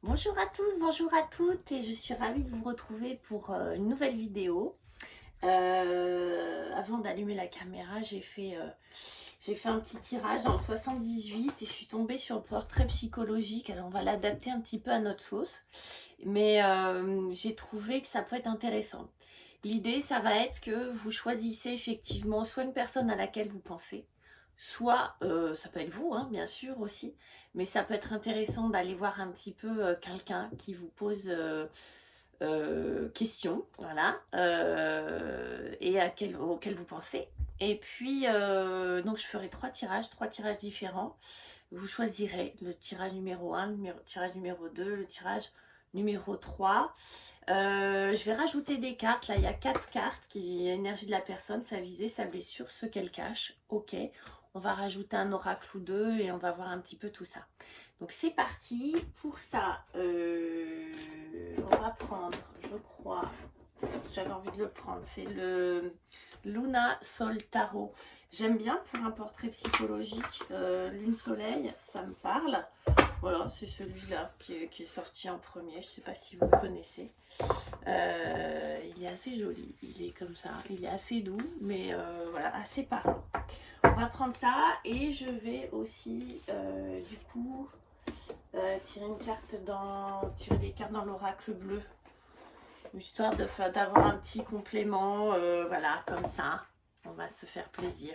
Bonjour à tous, bonjour à toutes et je suis ravie de vous retrouver pour une nouvelle vidéo. Avant d'allumer la caméra, j'ai fait un petit tirage dans le 78 et je suis tombée sur le portrait psychologique. Alors on va l'adapter un petit peu à notre sauce, mais j'ai trouvé que ça peut être intéressant. L'idée, ça va être que vous choisissez effectivement soit une personne à laquelle vous pensez, soit, ça peut être vous, hein, bien sûr aussi, mais ça peut être intéressant d'aller voir un petit peu quelqu'un qui vous pose question, voilà, et auquel vous pensez. Et puis, donc je ferai trois tirages différents. Vous choisirez le tirage numéro un, le tirage numéro 2, le tirage numéro 3. Je vais rajouter des cartes. Là, il y a 4 cartes qui énergie de la personne, sa visée, sa blessure, ce qu'elle cache. Ok. On va rajouter un oracle ou deux et on va voir un petit peu tout ça. Donc c'est parti. Pour ça, on va prendre, je crois, j'avais envie de le prendre, c'est le Luna Sol Tarot. J'aime bien pour un portrait psychologique. Lune Soleil, ça me parle. Voilà, c'est celui-là qui est sorti en premier. Je ne sais pas si vous le connaissez. Il est assez joli. Il est comme ça. Il est assez doux, mais voilà, assez parlant. On va prendre ça et je vais aussi, du coup, tirer des cartes dans l'oracle bleu. Histoire d'avoir un petit complément, voilà, comme ça. On va se faire plaisir.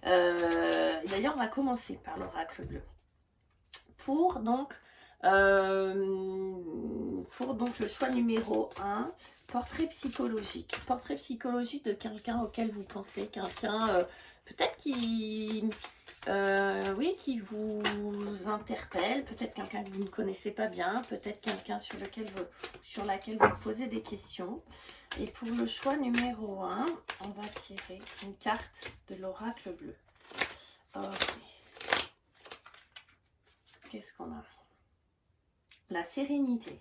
D'ailleurs, on va commencer par l'oracle bleu. Pour donc, le choix numéro un, portrait psychologique. Portrait psychologique de quelqu'un auquel vous pensez, quelqu'un peut-être oui, qui vous interpelle, peut-être quelqu'un que vous ne connaissez pas bien, peut-être quelqu'un sur laquelle vous posez des questions. Et pour le choix numéro un, on va tirer une carte de l'oracle bleu. Ok. Qu'est-ce qu'on a? La sérénité.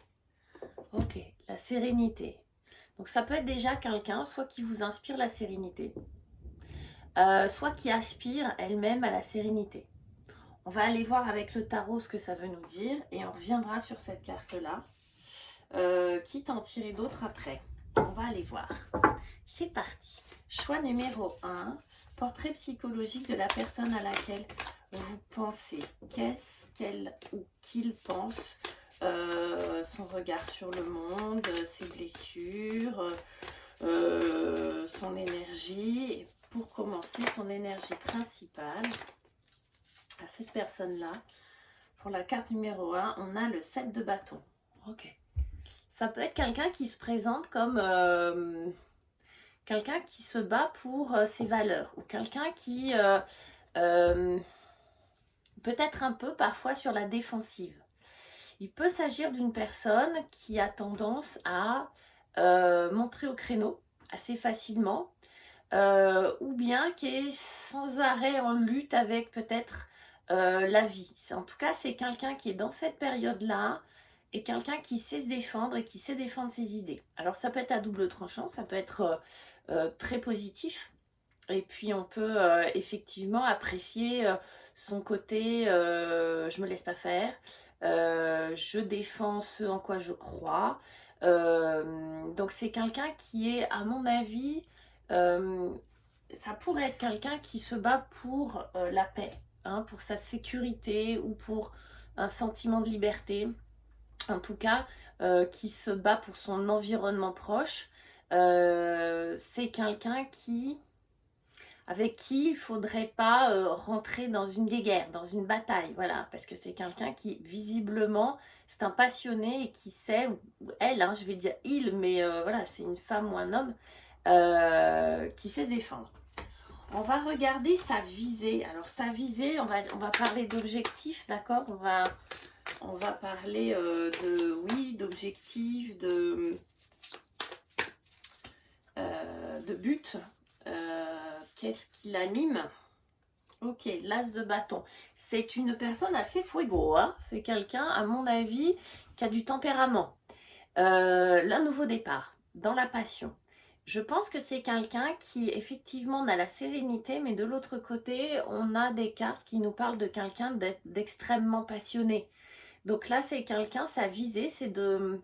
Ok, la sérénité. Donc ça peut être déjà quelqu'un, soit qui vous inspire la sérénité, soit qui aspire elle-même à la sérénité. On va aller voir avec le tarot ce que ça veut nous dire et on reviendra sur cette carte-là, quitte à en tirer d'autres après. On va aller voir. C'est parti. Choix numéro un, portrait psychologique de la personne à laquelle vous pensez. Qu'est-ce qu'elle ou qu'il pense, son regard sur le monde, ses blessures, son énergie. Et pour commencer, son énergie principale à cette personne-là. Pour la carte numéro un, on a le 7 de bâton. Ok. Ça peut être quelqu'un qui se présente comme quelqu'un qui se bat pour ses valeurs ou quelqu'un qui euh, peut être un peu parfois sur la défensive. Il peut s'agir d'une personne qui a tendance à montrer au créneau assez facilement, ou bien qui est sans arrêt en lutte avec peut-être la vie. En tout cas, c'est quelqu'un qui est dans cette période-là et quelqu'un qui sait se défendre et qui sait défendre ses idées. Alors ça peut être à double tranchant, ça peut être très positif. Et puis on peut effectivement apprécier son côté je me laisse pas faire, je défends ce en quoi je crois. Donc c'est quelqu'un qui est, à mon avis, euh, ça pourrait être quelqu'un qui se bat pour la paix, hein, pour sa sécurité ou pour un sentiment de liberté. En tout cas, qui se bat pour son environnement proche. C'est quelqu'un avec qui il ne faudrait pas rentrer dans une guerre, dans une bataille, voilà, parce que c'est quelqu'un qui, visiblement, c'est un passionné et qui sait, ou elle, hein, je vais dire il, mais voilà, c'est une femme ou un homme, qui sait se défendre. On va regarder sa visée. Alors sa visée, on va parler d'objectifs, d'accord, on va parler d'objectifs, de but. Qu'est-ce qui l'anime? Ok, l'as de bâton. C'est une personne assez fuego, hein. C'est quelqu'un, à mon avis, qui a du tempérament. Le nouveau départ, dans la passion. Je pense que c'est quelqu'un qui, effectivement, on a la sérénité, mais de l'autre côté, on a des cartes qui nous parlent de quelqu'un d'extrêmement passionné. Donc là, c'est quelqu'un, sa visée, c'est de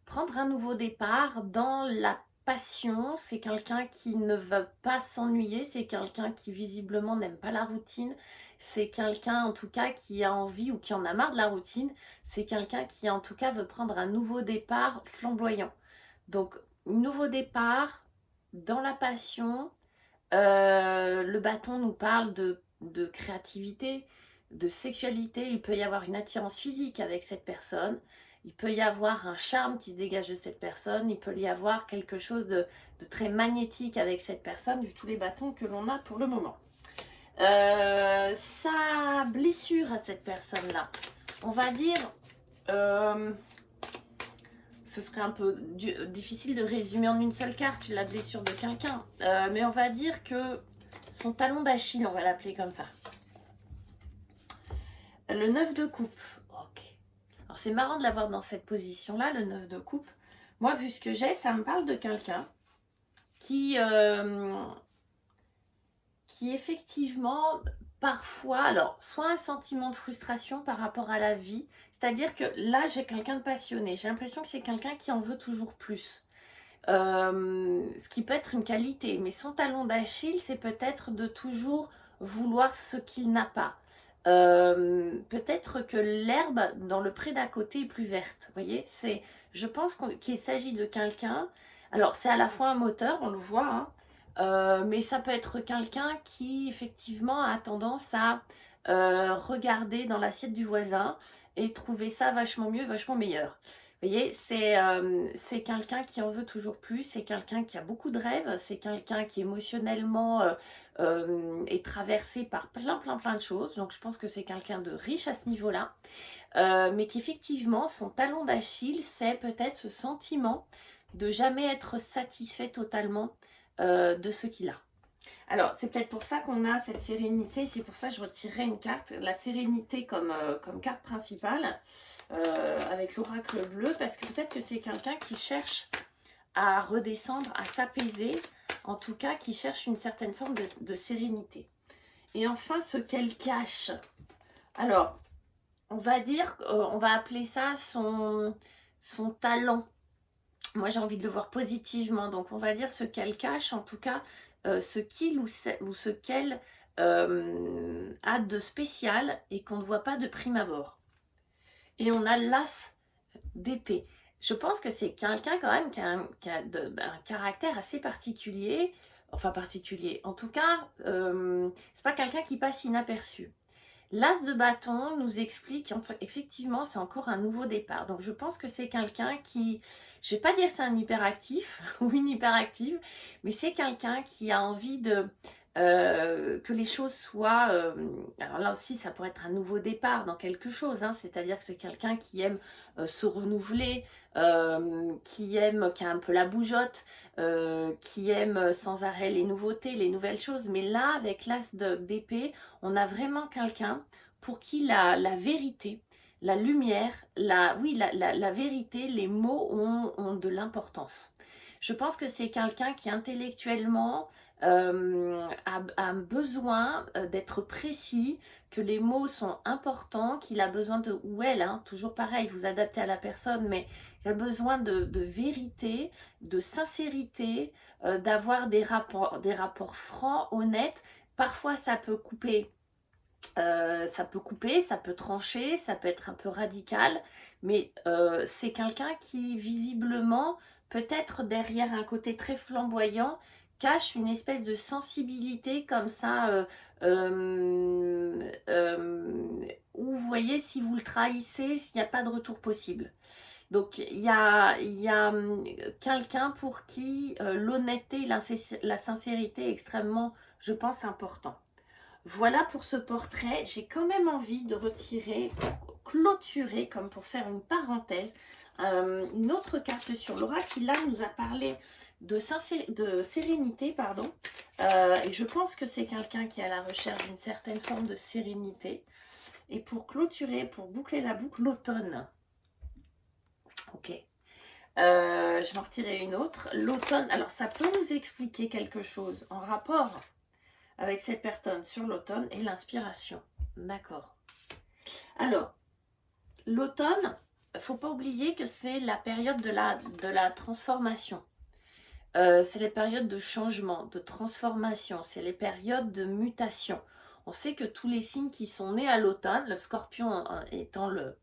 prendre un nouveau départ dans la passion. C'est quelqu'un qui ne veut pas s'ennuyer, c'est quelqu'un qui visiblement n'aime pas la routine, c'est quelqu'un en tout cas qui a envie ou qui en a marre de la routine, c'est quelqu'un qui en tout cas veut prendre un nouveau départ flamboyant. Donc, nouveau départ dans la passion. Le bâton nous parle de créativité, de sexualité. Il peut y avoir une attirance physique avec cette personne. Il peut y avoir un charme qui se dégage de cette personne. Il peut y avoir quelque chose de très magnétique avec cette personne, de tous les bâtons que l'on a pour le moment. Sa blessure à cette personne-là, on va dire... ce serait un peu difficile de résumer en une seule carte la blessure de quelqu'un. Mais on va dire que son talon d'Achille, on va l'appeler comme ça. Le 9 de coupe. Ok. Alors c'est marrant de l'avoir dans cette position-là, le 9 de coupe. Moi, vu ce que j'ai, ça me parle de quelqu'un qui effectivement, parfois, alors, soit un sentiment de frustration par rapport à la vie, c'est-à-dire que là, j'ai quelqu'un de passionné. J'ai l'impression que c'est quelqu'un qui en veut toujours plus. Ce qui peut être une qualité, mais son talon d'Achille, c'est peut-être de toujours vouloir ce qu'il n'a pas. Peut-être que l'herbe dans le pré d'à côté est plus verte. Vous voyez, je pense qu'il s'agit de quelqu'un. Alors, c'est à la fois un moteur, on le voit, hein, mais ça peut être quelqu'un qui effectivement a tendance à regarder dans l'assiette du voisin et trouver ça vachement mieux, vachement meilleur. Vous voyez, c'est quelqu'un qui en veut toujours plus, c'est quelqu'un qui a beaucoup de rêves, c'est quelqu'un qui émotionnellement est traversé par plein de choses. Donc je pense que c'est quelqu'un de riche à ce niveau-là, mais qu'effectivement, son talon d'Achille, c'est peut-être ce sentiment de jamais être satisfait totalement de ce qu'il a. Alors, c'est peut-être pour ça qu'on a cette sérénité, c'est pour ça que je retirerai une carte, la sérénité comme carte principale, avec l'oracle bleu, parce que peut-être que c'est quelqu'un qui cherche à redescendre, à s'apaiser, en tout cas qui cherche une certaine forme de sérénité. Et enfin, ce qu'elle cache. Alors, on va dire, on va appeler ça son talent. Moi, j'ai envie de le voir positivement, donc on va dire ce qu'elle cache, en tout cas, ce qu'il ou ce qu'elle a de spécial et qu'on ne voit pas de prime abord. Et on a l'as d'épée. Je pense que c'est quelqu'un quand même qui a un caractère assez particulier, enfin particulier. En tout cas, c'est pas quelqu'un qui passe inaperçu. L'as de bâton nous explique, effectivement, c'est encore un nouveau départ. Donc, je pense que c'est quelqu'un qui, je ne vais pas dire c'est un hyperactif ou une hyperactive, mais c'est quelqu'un qui a envie que les choses soient... alors là aussi, ça pourrait être un nouveau départ dans quelque chose, hein, c'est-à-dire que c'est quelqu'un qui aime se renouveler, qui a un peu la bougeotte, qui aime sans arrêt les nouveautés, les nouvelles choses. Mais là, avec l'as d'épée, on a vraiment quelqu'un pour qui la vérité, la lumière, la vérité, les mots ont de l'importance. Je pense que c'est quelqu'un qui intellectuellement a besoin d'être précis, que les mots sont importants, qu'il a besoin de, ou elle, hein, toujours pareil, vous adaptez à la personne, mais il a besoin de vérité, de sincérité, d'avoir des rapports francs, honnêtes. Parfois ça peut couper, ça peut trancher, ça peut être un peu radical, mais c'est quelqu'un qui visiblement, peut-être derrière un côté très flamboyant, cache une espèce de sensibilité comme ça, où vous voyez, si vous le trahissez, s'il n'y a pas de retour possible. Donc il y a quelqu'un pour qui l'honnêteté, la sincérité est extrêmement, je pense, important. Voilà pour ce portrait. J'ai quand même envie de retirer, clôturer, comme pour faire une parenthèse, une autre carte sur l'oracle qui là nous a parlé de sérénité, pardon. Et je pense que c'est quelqu'un qui est à la recherche d'une certaine forme de sérénité. Et pour clôturer, pour boucler la boucle, l'automne. Ok. Je vais en retirer une autre. L'automne, alors ça peut nous expliquer quelque chose en rapport avec cette personne sur l'automne et l'inspiration. D'accord. Alors, l'automne, il ne faut pas oublier que c'est la période de la transformation. C'est les périodes de changement, de transformation, c'est les périodes de mutation. On sait que tous les signes qui sont nés à l'automne, le scorpion étant le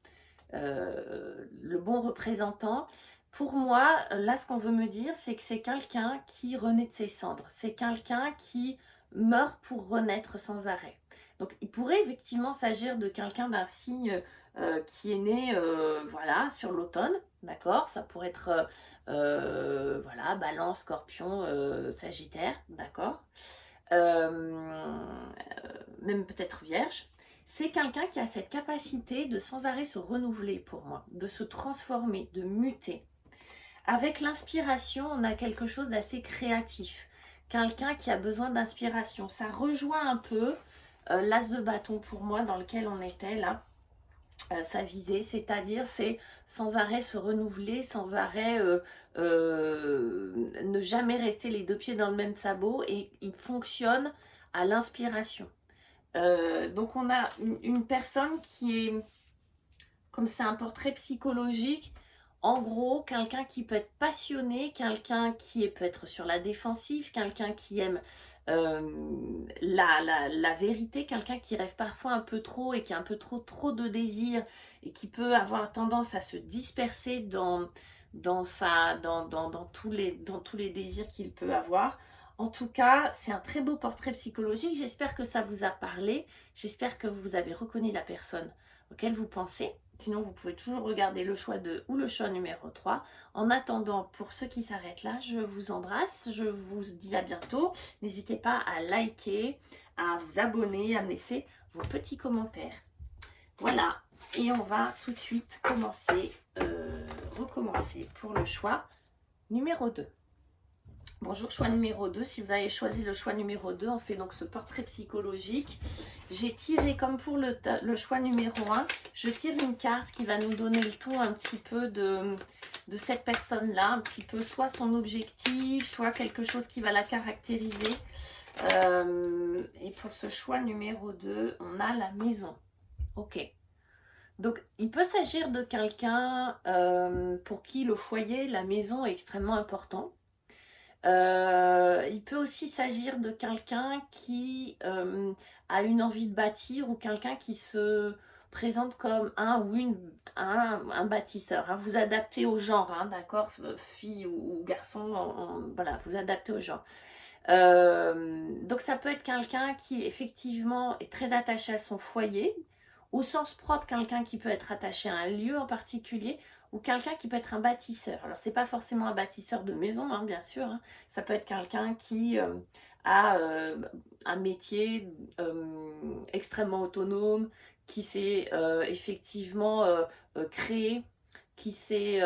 bon représentant, pour moi, là, ce qu'on veut me dire, c'est que c'est quelqu'un qui renaît de ses cendres. C'est quelqu'un qui meurt pour renaître sans arrêt. Donc, il pourrait effectivement s'agir de quelqu'un d'un signe qui est né, voilà, sur l'automne, d'accord? Ça pourrait être, voilà, Balance, Scorpion, Sagittaire, d'accord? Même peut-être Vierge. C'est quelqu'un qui a cette capacité de sans arrêt se renouveler pour moi, de se transformer, de muter. Avec l'inspiration, on a quelque chose d'assez créatif. Quelqu'un qui a besoin d'inspiration. Ça rejoint un peu l'as de bâton pour moi dans lequel on était là. Sa visée, c'est-à-dire c'est sans arrêt se renouveler, sans arrêt ne jamais rester les deux pieds dans le même sabot, et il fonctionne à l'inspiration. Donc on a une personne qui est, comme c'est un portrait psychologique, en gros, quelqu'un qui peut être passionné, quelqu'un qui peut être sur la défensive, quelqu'un qui aime la vérité, quelqu'un qui rêve parfois un peu trop et qui a un peu trop de désir et qui peut avoir tendance à se disperser dans tous les désirs qu'il peut avoir. En tout cas, c'est un très beau portrait psychologique. J'espère que ça vous a parlé. J'espère que vous avez reconnu la personne auquel vous pensez. Sinon, vous pouvez toujours regarder le choix 2 ou le choix numéro 3. En attendant, pour ceux qui s'arrêtent là, je vous embrasse. Je vous dis à bientôt. N'hésitez pas à liker, à vous abonner, à me laisser vos petits commentaires. Voilà. Et on va tout de suite recommencer pour le choix numéro 2. Bonjour, choix numéro 2. Si vous avez choisi le choix numéro 2, on fait donc ce portrait psychologique. J'ai tiré, comme pour le choix numéro 1, je tire une carte qui va nous donner le ton un petit peu de cette personne-là, un petit peu soit son objectif, soit quelque chose qui va la caractériser. Et pour ce choix numéro 2, on a la maison. Ok. Donc, il peut s'agir de quelqu'un pour qui le foyer, la maison est extrêmement important. Il peut aussi s'agir de quelqu'un qui a une envie de bâtir, ou quelqu'un qui se présente comme un bâtisseur. Hein. Vous adaptez au genre, hein, d'accord, fille ou garçon, voilà, vous adaptez au genre. Donc ça peut être quelqu'un qui effectivement est très attaché à son foyer, au sens propre, quelqu'un qui peut être attaché à un lieu en particulier, ou quelqu'un qui peut être un bâtisseur. Alors c'est pas forcément un bâtisseur de maison, hein, bien sûr, hein. Ça peut être quelqu'un qui a un métier extrêmement autonome, qui s'est effectivement créé, qui s'est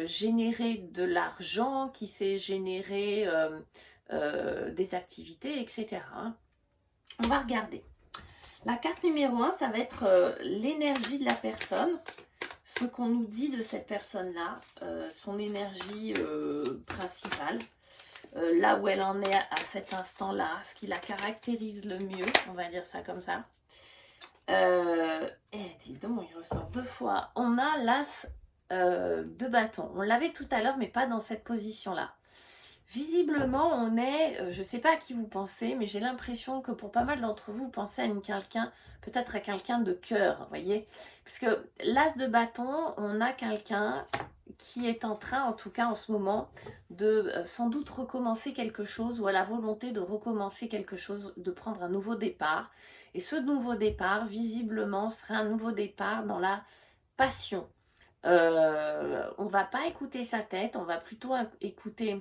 généré de l'argent, qui s'est généré des activités, etc. Hein. On va regarder. La carte numéro 1, ça va être l'énergie de la personne, ce qu'on nous dit de cette personne-là, son énergie principale, là où elle en est à cet instant-là, ce qui la caractérise le mieux, on va dire ça comme ça. Et dis donc, il ressort 2 fois. On a l'as de bâton. On l'avait tout à l'heure, mais pas dans cette position-là. Visiblement, on est, je ne sais pas à qui vous pensez, mais j'ai l'impression que pour pas mal d'entre vous, vous pensez à quelqu'un, peut-être à quelqu'un de cœur, vous voyez. Parce que l'as de bâton, on a quelqu'un qui est en train, en tout cas en ce moment, de sans doute recommencer quelque chose, ou à la volonté de recommencer quelque chose, de prendre un nouveau départ. Et ce nouveau départ, visiblement, serait un nouveau départ dans la passion. On ne va pas écouter sa tête, on va plutôt écouter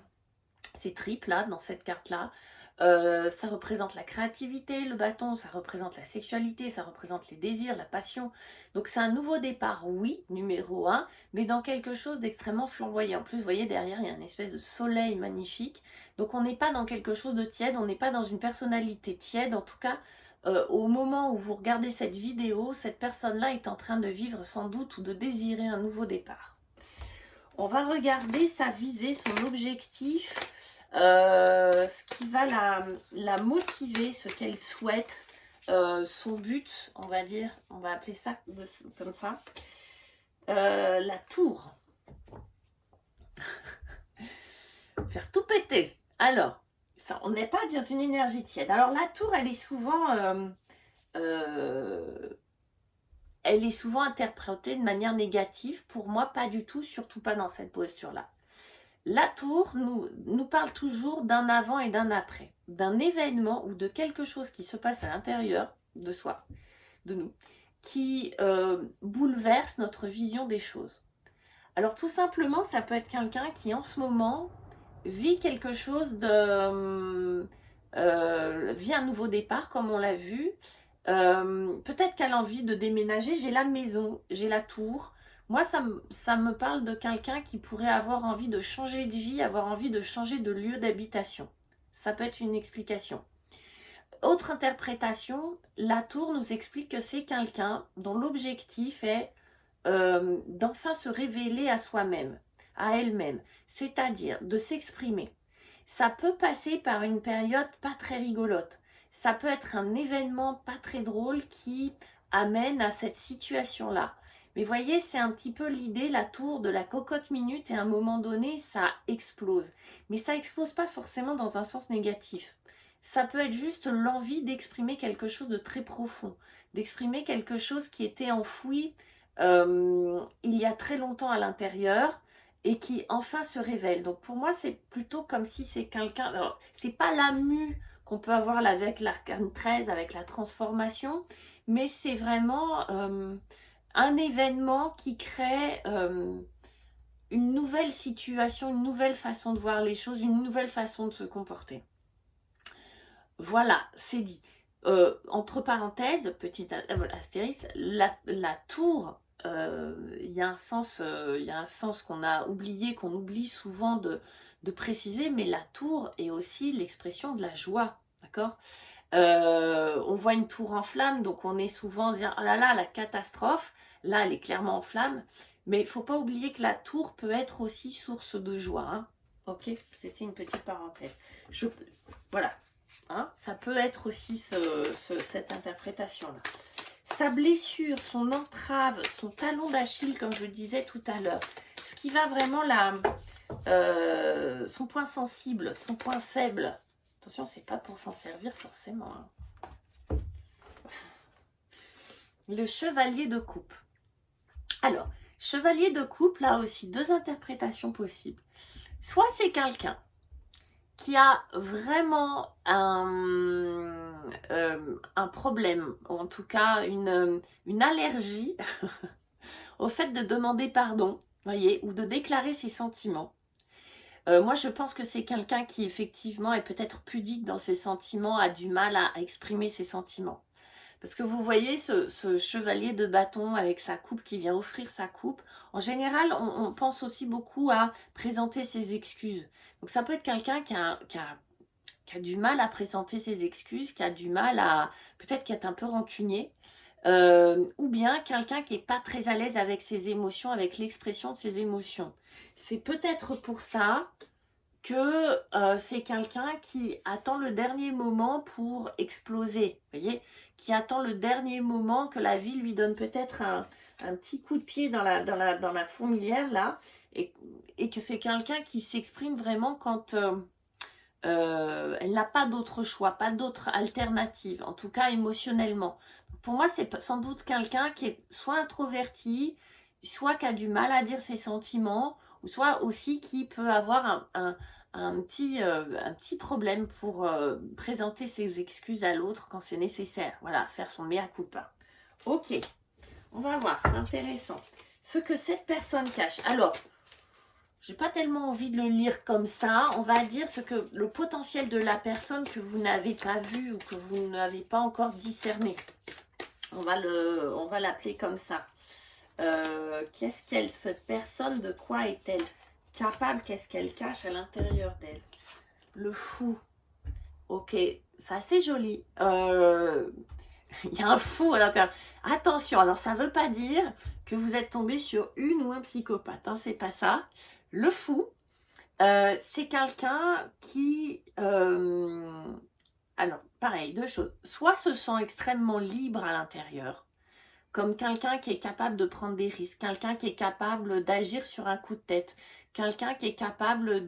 ces tripes là, dans cette carte là. Ça représente la créativité, le bâton, ça représente la sexualité, ça représente les désirs, la passion. Donc c'est un nouveau départ, oui, numéro 1, mais dans quelque chose d'extrêmement flamboyant. En plus, vous voyez, derrière, il y a une espèce de soleil magnifique. Donc on n'est pas dans quelque chose de tiède, on n'est pas dans une personnalité tiède. En tout cas, au moment où vous regardez cette vidéo, cette personne-là est en train de vivre sans doute ou de désirer un nouveau départ. On va regarder sa visée, son objectif, ce qui va la motiver, ce qu'elle souhaite, son but, on va dire, on va appeler ça comme ça. la tour. Faire tout péter. Alors, ça, on n'est pas dans une énergie tiède. Alors la tour, elle est souvent interprétée de manière négative. Pour moi, pas du tout, surtout pas dans cette posture-là. La tour nous parle toujours d'un avant et d'un après, d'un événement ou de quelque chose qui se passe à l'intérieur de soi, de nous, qui bouleverse notre vision des choses. Alors tout simplement, ça peut être quelqu'un qui en ce moment vit quelque chose de... vit un nouveau départ, comme on l'a vu. Peut-être qu'elle a envie de déménager. J'ai la maison, j'ai la tour. Moi, ça me parle de quelqu'un qui pourrait avoir envie de changer de vie, avoir envie de changer de lieu d'habitation. Ça peut être une explication. Autre interprétation, la tour nous explique que c'est quelqu'un dont l'objectif est d'enfin se révéler à soi-même, à elle-même, c'est-à-dire de s'exprimer. Ça peut passer par une période pas très rigolote. Ça peut être un événement pas très drôle qui amène à cette situation-là. Mais voyez, c'est un petit peu l'idée, la tour de la cocotte minute, et à un moment donné, ça explose. Mais ça explose pas forcément dans un sens négatif. Ça peut être juste l'envie d'exprimer quelque chose de très profond, d'exprimer quelque chose qui était enfoui il y a très longtemps à l'intérieur et qui enfin se révèle. Donc pour moi, c'est plutôt comme si c'est quelqu'un... Alors, c'est pas la mue qu'on peut avoir là avec l'arcane 13, avec la transformation, mais c'est vraiment un événement qui crée une nouvelle situation, une nouvelle façon de voir les choses, une nouvelle façon de se comporter. Voilà, c'est dit. Entre parenthèses, petite astérisque, la tour, il y a un sens qu'on a oublié, qu'on oublie souvent de préciser, mais la tour est aussi l'expression de la joie, d'accord? On voit une tour en flammes, donc on est souvent dire oh là là, la catastrophe. Là, elle est clairement en flammes, mais il ne faut pas oublier que la tour peut être aussi source de joie, hein. Ok, c'était une petite parenthèse. Voilà. Hein, ça peut être aussi cette interprétation-là. Sa blessure, son entrave, son talon d'Achille, comme je le disais tout à l'heure, ce qui va vraiment son point sensible, son point faible. Attention, c'est pas pour s'en servir forcément. Hein. Le chevalier de coupe. Alors, chevalier de coupe, là aussi, deux interprétations possibles. Soit c'est quelqu'un qui a vraiment un problème, ou en tout cas une allergie au fait de demander pardon, voyez, ou de déclarer ses sentiments. Moi, je pense que c'est quelqu'un qui, effectivement, est peut-être pudique dans ses sentiments, a du mal à exprimer ses sentiments. Parce que vous voyez ce chevalier de bâton avec sa coupe qui vient offrir sa coupe. En général, on pense aussi beaucoup à présenter ses excuses. Donc ça peut être quelqu'un qui a du mal à présenter ses excuses, qui a du mal à... peut-être qui est un peu rancunier. Ou bien quelqu'un qui n'est pas très à l'aise avec ses émotions, avec l'expression de ses émotions. C'est peut-être pour ça que c'est quelqu'un qui attend le dernier moment pour exploser, vous voyez, qui attend le dernier moment que la vie lui donne peut-être un petit coup de pied dans la fourmilière là, et que c'est quelqu'un qui s'exprime vraiment quand elle n'a pas d'autre choix, pas d'autre alternative, en tout cas émotionnellement. Pour moi, c'est sans doute quelqu'un qui est soit introverti, soit qui a du mal à dire ses sentiments, ou soit aussi qui peut avoir un petit problème pour présenter ses excuses à l'autre quand c'est nécessaire. Voilà, faire son mea culpa. Ok, on va voir, c'est intéressant. Ce que cette personne cache. Alors, j'ai pas tellement envie de le lire comme ça. On va dire le potentiel de la personne que vous n'avez pas vu ou que vous n'avez pas encore discerné. On va l'appeler comme ça. Cette personne, de quoi est-elle capable? Qu'est-ce qu'elle cache à l'intérieur d'elle? Le fou. Ok, c'est assez joli. Il y a un fou à l'intérieur. Attention, alors ça ne veut pas dire que vous êtes tombé sur une ou un psychopathe. Hein, c'est pas ça. Le fou, c'est quelqu'un qui... alors, pareil, deux choses. Soit se sent extrêmement libre à l'intérieur. comme quelqu'un qui est capable de prendre des risques, quelqu'un qui est capable d'agir sur un coup de tête, quelqu'un qui est capable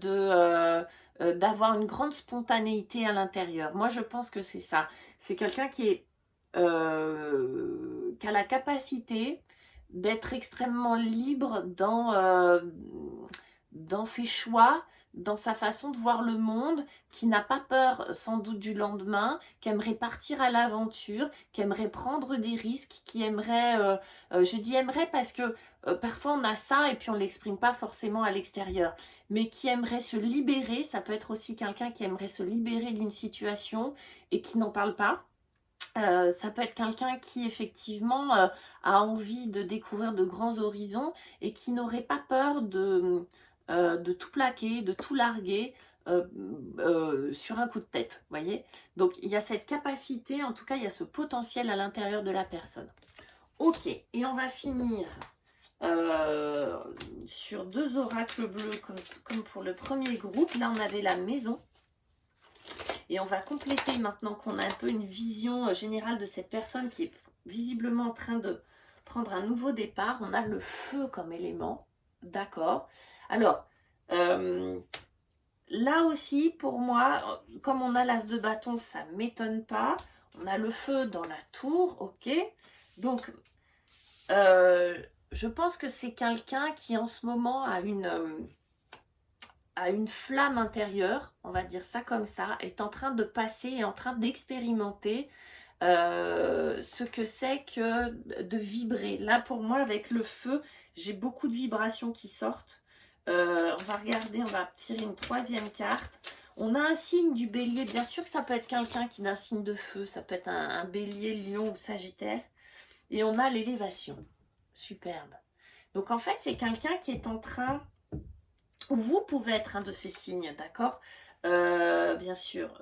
d'avoir une grande spontanéité à l'intérieur. Moi, je pense que c'est ça. C'est quelqu'un qui a la capacité d'être extrêmement libre dans ses choix, dans sa façon de voir le monde, qui n'a pas peur sans doute du lendemain, qui aimerait partir à l'aventure, qui aimerait prendre des risques, qui aimerait, je dis aimerait parce que parfois on a ça et puis on ne l'exprime pas forcément à l'extérieur, mais qui aimerait se libérer, ça peut être aussi quelqu'un qui aimerait se libérer d'une situation et qui n'en parle pas. Ça peut être quelqu'un qui effectivement a envie de découvrir de grands horizons et qui n'aurait pas peur de tout plaquer, de tout larguer sur un coup de tête, voyez. Donc il y a cette capacité, en tout cas il y a ce potentiel à l'intérieur de la personne. Ok, et on va finir sur 2 oracles bleus comme pour le premier groupe. Là on avait la maison. Et on va compléter maintenant qu'on a un peu une vision générale de cette personne qui est visiblement en train de prendre un nouveau départ. On a le feu comme élément, d'accord. Alors, là aussi, pour moi, comme on a l'as de bâton, ça ne m'étonne pas. On a le feu dans la tour, ok. Donc, je pense que c'est quelqu'un qui en ce moment a une flamme intérieure, on va dire ça comme ça, est en train de passer, est en train d'expérimenter ce que c'est que de vibrer. Là, pour moi, avec le feu, j'ai beaucoup de vibrations qui sortent. On va regarder, on va tirer une 3e carte. On a un signe du bélier. Bien sûr que ça peut être quelqu'un qui a un signe de feu. Ça peut être un bélier, lion ou sagittaire. Et on a l'élévation. Superbe. Donc, en fait, c'est quelqu'un qui est en train... Vous pouvez être un de ces signes, d'accord, bien sûr.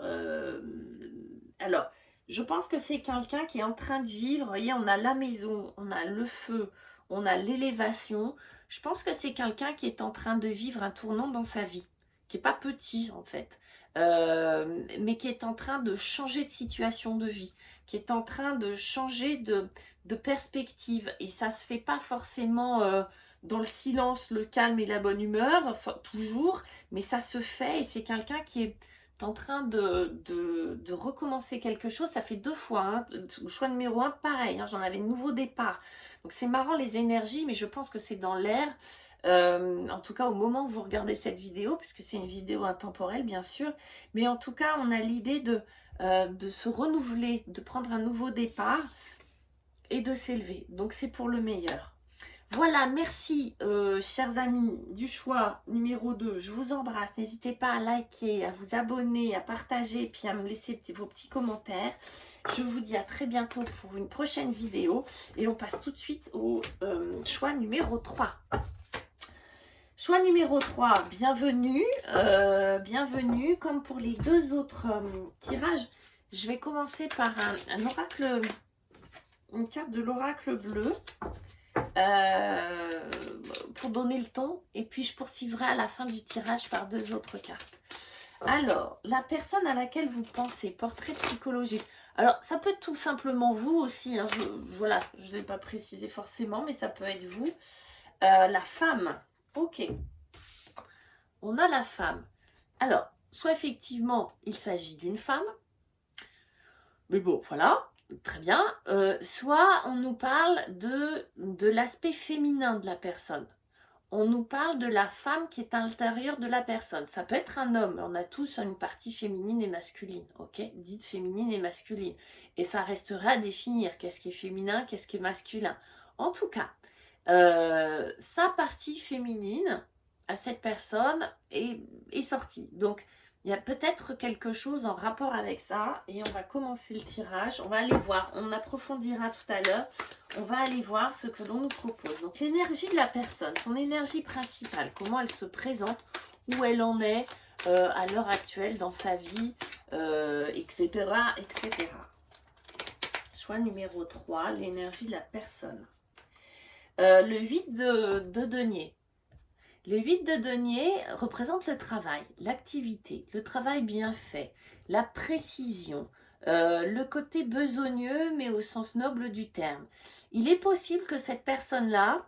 Alors, je pense que c'est quelqu'un qui est en train de vivre. Vous voyez, on a la maison, on a le feu, on a l'élévation. Je pense que c'est quelqu'un qui est en train de vivre un tournant dans sa vie, qui n'est pas petit en fait, mais qui est en train de changer de situation de vie, qui est en train de changer de perspective. Et ça ne se fait pas forcément... dans le silence, le calme et la bonne humeur, enfin, toujours, mais ça se fait et c'est quelqu'un qui est en train de recommencer quelque chose. Ça fait 2 fois, hein. Le choix numéro 1, pareil, hein, j'en avais de nouveau départ. Donc c'est marrant les énergies, mais je pense que c'est dans l'air. En tout cas au moment où vous regardez cette vidéo, puisque c'est une vidéo intemporelle bien sûr, mais en tout cas on a l'idée de se renouveler, de prendre un nouveau départ et de s'élever. Donc c'est pour le meilleur. Voilà, merci chers amis du choix numéro 2. Je vous embrasse. N'hésitez pas à liker, à vous abonner, à partager, puis à me laisser vos petits commentaires. Je vous dis à très bientôt pour une prochaine vidéo. Et on passe tout de suite au choix numéro 3. Choix numéro 3, bienvenue. Bienvenue. Comme pour les 2 autres tirages, je vais commencer par un oracle, une carte de l'oracle bleu. Pour donner le ton, et puis je poursuivrai à la fin du tirage par 2 autres cartes. Alors, la personne à laquelle vous pensez, portrait psychologique. Alors, ça peut être tout simplement vous aussi, hein, voilà, je ne l'ai pas précisé forcément, mais ça peut être vous. La femme, ok. On a la femme. Alors, soit effectivement, il s'agit d'une femme, mais bon, voilà. Très bien. Soit on nous parle de l'aspect féminin de la personne. On nous parle de la femme qui est à l'intérieur de la personne. Ça peut être un homme. On a tous une partie féminine et masculine. Ok, dite féminine et masculine. Et ça restera à définir. Qu'est-ce qui est féminin, qu'est-ce qui est masculin. En tout cas, sa partie féminine à cette personne est sortie. Donc, il y a peut-être quelque chose en rapport avec ça et on va commencer le tirage. On va aller voir, on approfondira tout à l'heure. On va aller voir ce que l'on nous propose. Donc l'énergie de la personne, son énergie principale, comment elle se présente, où elle en est à l'heure actuelle dans sa vie, etc., etc. Choix numéro 3, l'énergie de la personne. Le 8 de denier. Le 8 de denier représente le travail, l'activité, le travail bien fait, la précision, le côté besogneux, mais au sens noble du terme. Il est possible que cette personne-là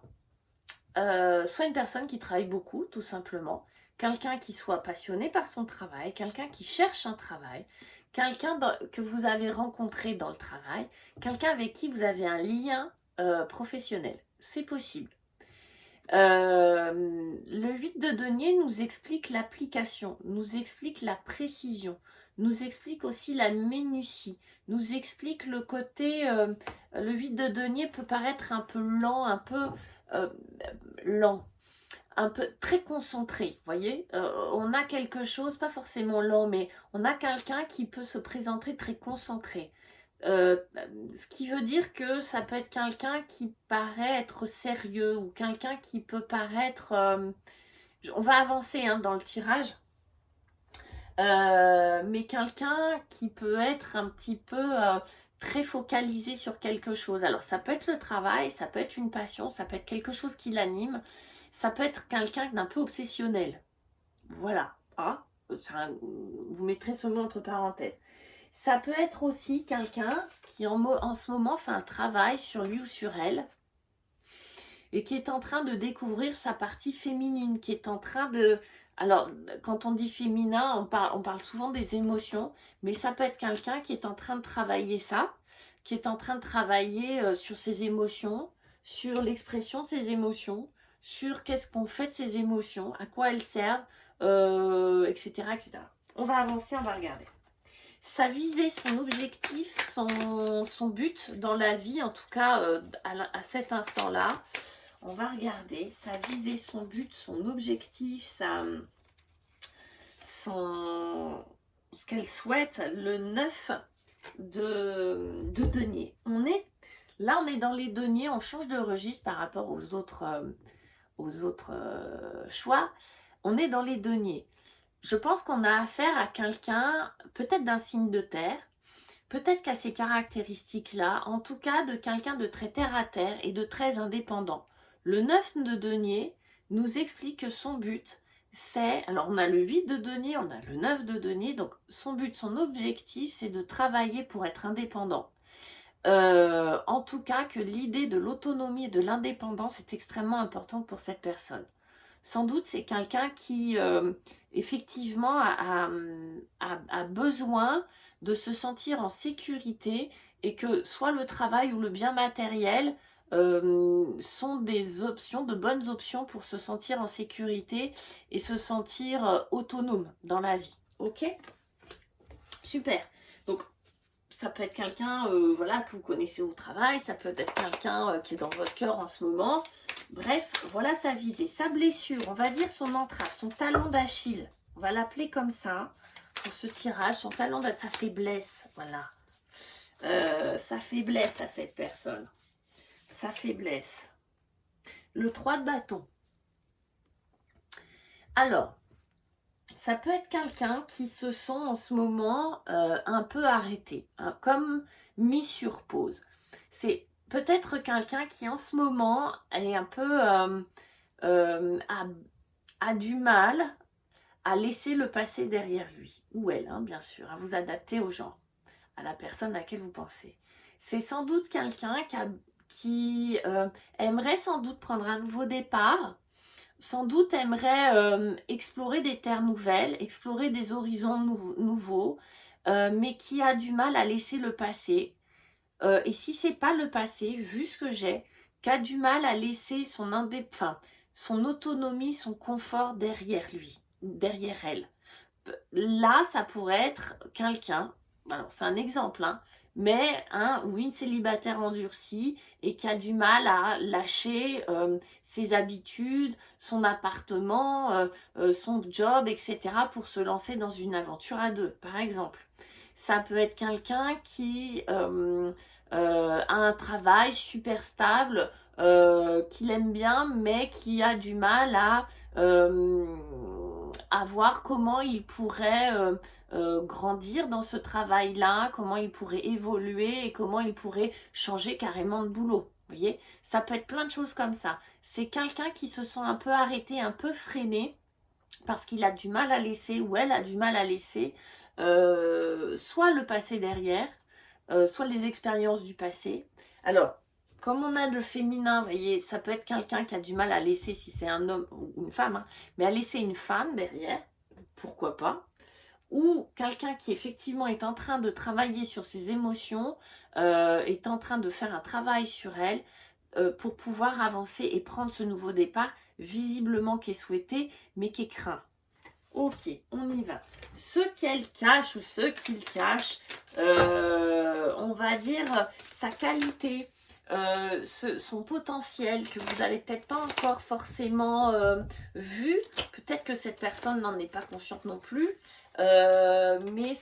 soit une personne qui travaille beaucoup, tout simplement, quelqu'un qui soit passionné par son travail, quelqu'un qui cherche un travail, quelqu'un que vous avez rencontré dans le travail, quelqu'un avec qui vous avez un lien professionnel. C'est possible. Le 8 de denier nous explique l'application, nous explique la précision, nous explique aussi la minutie, nous explique le côté... le 8 de denier peut paraître un peu lent, un peu lent, un peu très concentré, voyez. On a quelque chose, pas forcément lent, mais on a quelqu'un qui peut se présenter très concentré. Ce qui veut dire que ça peut être quelqu'un qui paraît être sérieux ou quelqu'un qui peut paraître... on va avancer hein, dans le tirage. Mais quelqu'un qui peut être un petit peu très focalisé sur quelque chose. Alors ça peut être le travail, ça peut être une passion, ça peut être quelque chose qui l'anime, ça peut être quelqu'un d'un peu obsessionnel. Voilà. Ah, vous mettrez ce mot entre parenthèses. Ça peut être aussi quelqu'un qui en ce moment fait un travail sur lui ou sur elle et qui est en train de découvrir sa partie féminine, qui est en train de... Alors, quand on dit féminin, on parle souvent des émotions, mais ça peut être quelqu'un qui est en train de travailler ça, qui est en train de travailler sur ses émotions, sur l'expression de ses émotions, sur qu'est-ce qu'on fait de ses émotions, à quoi elles servent, etc., etc. On va avancer, on va regarder. Sa visée, son objectif, son but dans la vie, en tout cas à cet instant-là. On va regarder sa visée, son but, son objectif, ce qu'elle souhaite, le 9 de denier. Là, on est dans les deniers, on change de registre par rapport aux autres choix. On est dans les deniers. Je pense qu'on a affaire à quelqu'un, peut-être d'un signe de terre, peut-être qu'à ces caractéristiques-là, en tout cas de quelqu'un de très terre-à-terre et de très indépendant. Le 9 de denier nous explique que son but, c'est... Alors, on a le 8 de denier, on a le 9 de denier. Donc, son but, son objectif, c'est de travailler pour être indépendant. En tout cas, que l'idée de l'autonomie et de l'indépendance est extrêmement importante pour cette personne. Sans doute, c'est quelqu'un qui, effectivement, a besoin de se sentir en sécurité et que soit le travail ou le bien matériel sont des options, de bonnes options pour se sentir en sécurité et se sentir autonome dans la vie. Ok ? Super. Donc, ça peut être quelqu'un voilà, que vous connaissez au travail, ça peut être quelqu'un qui est dans votre cœur en ce moment. Bref, voilà sa visée. Sa blessure, on va dire son entrave, son talon d'Achille. On va l'appeler comme ça pour ce tirage. Son talon d'Achille, sa faiblesse. Voilà. Sa faiblesse à cette personne. Sa faiblesse. Le 3 de bâton. Alors, ça peut être quelqu'un qui se sent en ce moment un peu arrêté, hein, comme mis sur pause. C'est peut-être quelqu'un qui en ce moment est un peu a du mal à laisser le passé derrière lui, ou elle, hein, bien sûr, à vous adapter au genre, à la personne à laquelle vous pensez. C'est sans doute quelqu'un qui aimerait sans doute prendre un nouveau départ, sans doute aimerait explorer des terres nouvelles, explorer des horizons nouveaux, mais qui a du mal à laisser le passé. Et si c'est pas le passé, vu ce que j'ai, qui a du mal à laisser son autonomie, son confort derrière lui, derrière elle. Là, ça pourrait être quelqu'un, alors c'est un exemple, hein, mais oui, une célibataire endurcie et qui a du mal à lâcher ses habitudes, son appartement, son job, etc. pour se lancer dans une aventure à deux, par exemple. Ça peut être quelqu'un qui a un travail super stable, qu'il aime bien, mais qui a du mal à voir comment il pourrait grandir dans ce travail-là, comment il pourrait évoluer et comment il pourrait changer carrément de boulot. Vous voyez, ça peut être plein de choses comme ça. C'est quelqu'un qui se sent un peu arrêté, un peu freiné, parce qu'il a du mal à laisser ou elle a du mal à laisser soit le passé derrière, soit les expériences du passé. Alors, comme on a le féminin, vous voyez, ça peut être quelqu'un qui a du mal à laisser, si c'est un homme ou une femme, hein, mais à laisser une femme derrière, pourquoi pas. Ou quelqu'un qui effectivement est en train de travailler sur ses émotions, est en train de faire un travail sur elle, pour pouvoir avancer et prendre ce nouveau départ, visiblement qui est souhaité, mais qui est craint. Ok, on y va. Ce qu'elle cache ou ce qu'il cache, on va dire sa qualité, son potentiel que vous n'avez peut-être pas encore forcément vu. Peut-être que cette personne n'en est pas consciente non plus. Mais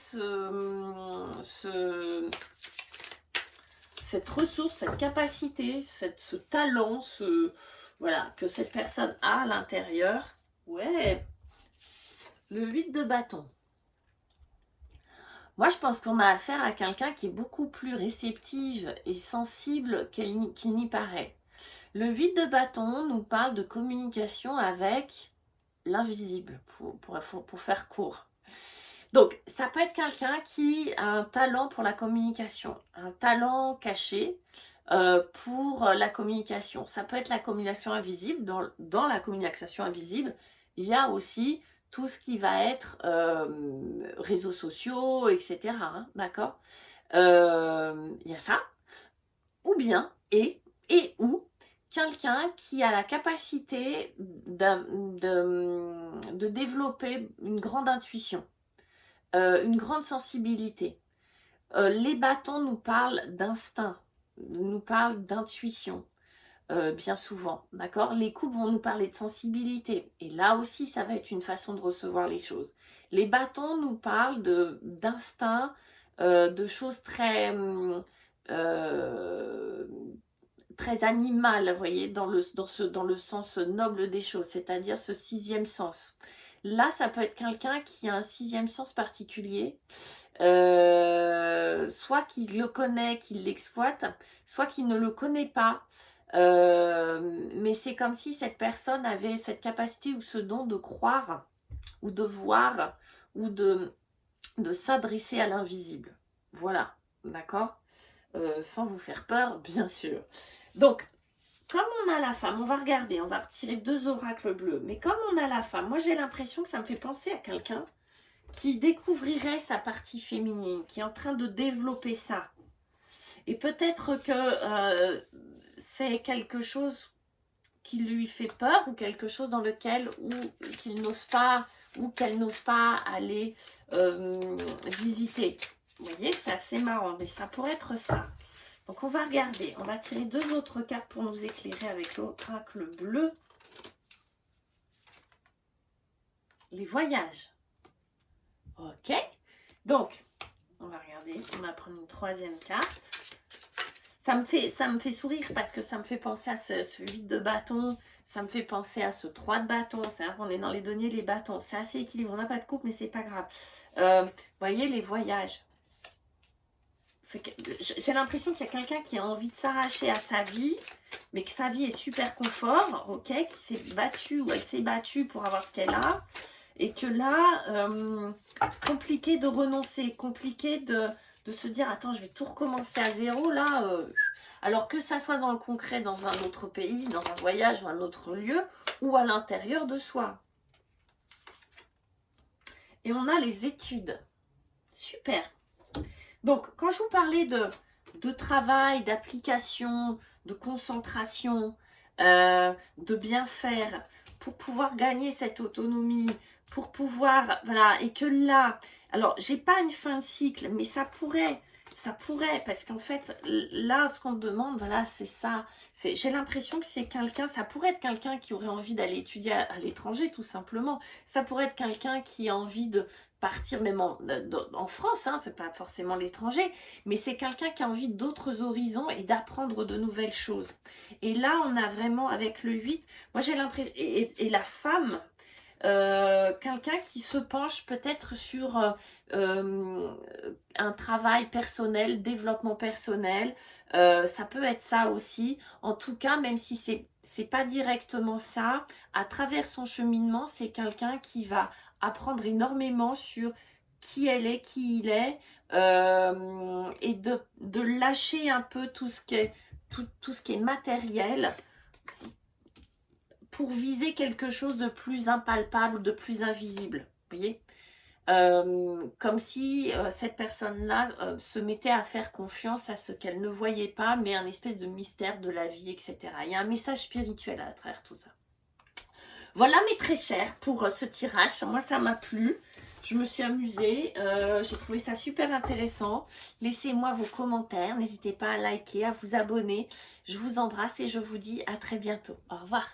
cette ressource, cette capacité, ce talent, voilà, que cette personne a à l'intérieur, ouais, le 8 de bâton. Moi, je pense qu'on a affaire à quelqu'un qui est beaucoup plus réceptive et sensible qu'il n'y paraît. Le 8 de bâton nous parle de communication avec l'invisible, pour faire court. Donc, ça peut être quelqu'un qui a un talent pour la communication, un talent caché pour la communication. Ça peut être la communication invisible. Dans la communication invisible, il y a aussi tout ce qui va être réseaux sociaux, etc. Hein, d'accord. Il y a ça. Ou bien, ou quelqu'un qui a la capacité de développer une grande intuition, une grande sensibilité. Les bâtons nous parlent d'instinct, nous parlent d'intuition, bien souvent, d'accord. Les coupes vont nous parler de sensibilité, et là aussi, ça va être une façon de recevoir les choses. Les bâtons nous parlent d'instinct, de choses très animales, vous voyez, dans le sens noble des choses, c'est-à-dire ce sixième sens. Là, ça peut être quelqu'un qui a un sixième sens particulier, soit qu'il le connaît, qu'il l'exploite, soit qu'il ne le connaît pas. Mais c'est comme si cette personne avait cette capacité ou ce don de croire, ou de voir, ou de s'adresser à l'invisible. Voilà, d'accord. Sans vous faire peur, bien sûr. Donc, comme on a la femme, on va regarder, on va retirer 2 oracles bleus. Mais comme on a la femme, moi j'ai l'impression que ça me fait penser à quelqu'un qui découvrirait sa partie féminine, qui est en train de développer ça. Et peut-être que c'est quelque chose qui lui fait peur, ou quelque chose dans lequel qu'il n'ose pas, ou qu'elle n'ose pas aller visiter. Vous voyez, c'est assez marrant, mais ça pourrait être ça. Donc on va regarder, on va tirer 2 autres cartes pour nous éclairer avec l'oracle bleu. Les voyages. Ok, donc on va regarder, on va prendre une 3e carte. Ça me fait sourire parce que ça me fait penser à ce 8 de bâton, ça me fait penser à ce 3 de bâton. On est dans les deniers, les bâtons, c'est assez équilibré, on n'a pas de coupe mais c'est pas grave. Vous voyez, les voyages. J'ai l'impression qu'il y a quelqu'un qui a envie de s'arracher à sa vie, mais que sa vie est super confort, ok, qui s'est battu ou elle s'est battue pour avoir ce qu'elle a, et que là, compliqué de renoncer, compliqué de se dire, attends, je vais tout recommencer à zéro, là, alors que ça soit dans le concret, dans un autre pays, dans un voyage ou un autre lieu, ou à l'intérieur de soi. Et on a les études. Super. Donc, quand je vous parlais de travail, d'application, de concentration, de bien faire, pour pouvoir gagner cette autonomie, pour pouvoir, voilà, et que là, alors, j'ai pas une fin de cycle, mais ça pourrait, parce qu'en fait, là, ce qu'on demande, voilà, c'est ça. J'ai l'impression que c'est quelqu'un, ça pourrait être quelqu'un qui aurait envie d'aller étudier à l'étranger, tout simplement. Ça pourrait être quelqu'un qui a envie de partir même en France, hein, c'est pas forcément l'étranger, mais c'est quelqu'un qui a envie d'autres horizons et d'apprendre de nouvelles choses. Et là, on a vraiment, avec le 8, moi j'ai l'impression, et la femme, quelqu'un qui se penche peut-être sur un travail personnel, développement personnel, ça peut être ça aussi. En tout cas, même si c'est pas directement ça, à travers son cheminement, c'est quelqu'un qui va apprendre énormément sur qui elle est, qui il est, et de lâcher un peu tout ce qui est matériel pour viser quelque chose de plus impalpable, de plus invisible. Vous voyez, comme si cette personne-là se mettait à faire confiance à ce qu'elle ne voyait pas, mais un espèce de mystère de la vie, etc. Il y a un message spirituel à travers tout ça. Voilà mes très chers pour ce tirage. Moi, ça m'a plu. Je me suis amusée. J'ai trouvé ça super intéressant. Laissez-moi vos commentaires. N'hésitez pas à liker, à vous abonner. Je vous embrasse et je vous dis à très bientôt. Au revoir.